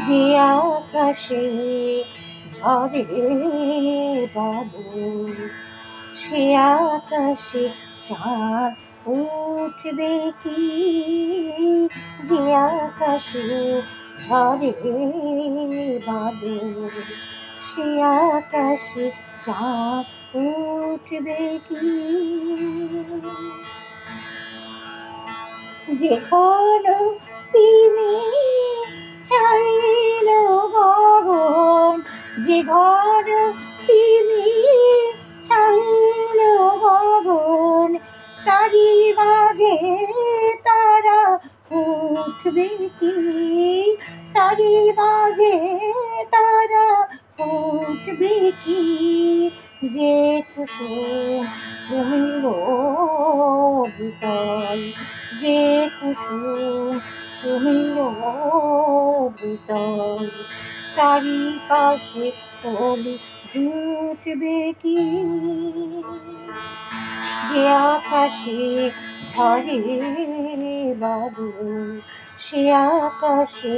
যে আকাশে ঝরে বাদল, সে আকাশে চাঁদ উঠবে কি? যে আকাশে ঝরে বাদল, সে আকাশে চাঁদ উঠবে কি? যেখানে তিনি চাইল গগন, যে ঘর তিনি চাইল গগন, তারি মাঝে তারা উঠবে কি? তারি মাঝে তারা উঠবে কি? যে কুসুম চুমিল বিকাল, যে কুসুম চুমিল বিকাল, তারি পাশে কলি জুটবে কি? যে আকাশে ঝরে বাদল, সে আকাশে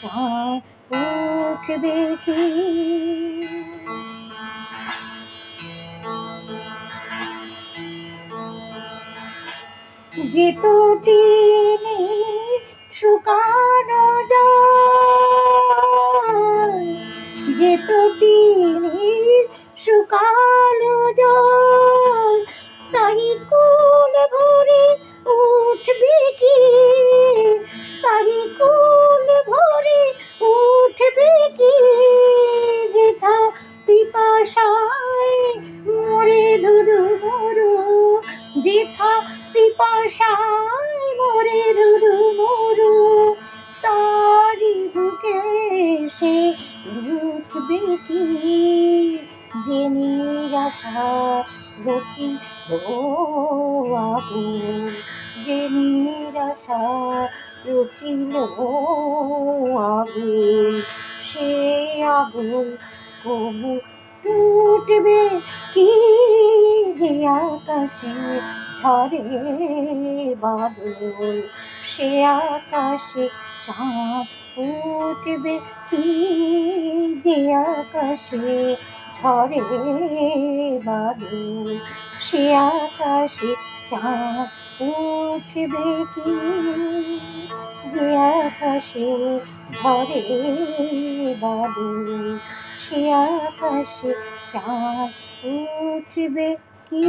চাঁদ উঠবে কি? যে টুটিনি শুকানো জল, যে টুটিনি শুকানো জল, তারি কুল ভরে উঠবে কি? তারি কুল ভরে উঠবে কি? যেথা পিপাসায় মরে ধুধু মরু, যেথা পিপাসায় মরে ধুধু মরু, তারি বুকে সে উঠবে কি? যে নিরাশা রচিল আগুন, যে নিরাশা রচিল আগুন, সে আগুন কবু উঠবে কি? যে আকাশে ঝরে বাদল, সে আকাশে চাঁদ উঠবে কি? যে আকাশে ঝরে বাদল, সে আকাশে চাঁদ উঠবে কি? যে আকাশে ঝরে বাদল, সে আকাশে চাঁদ উঠবে কি?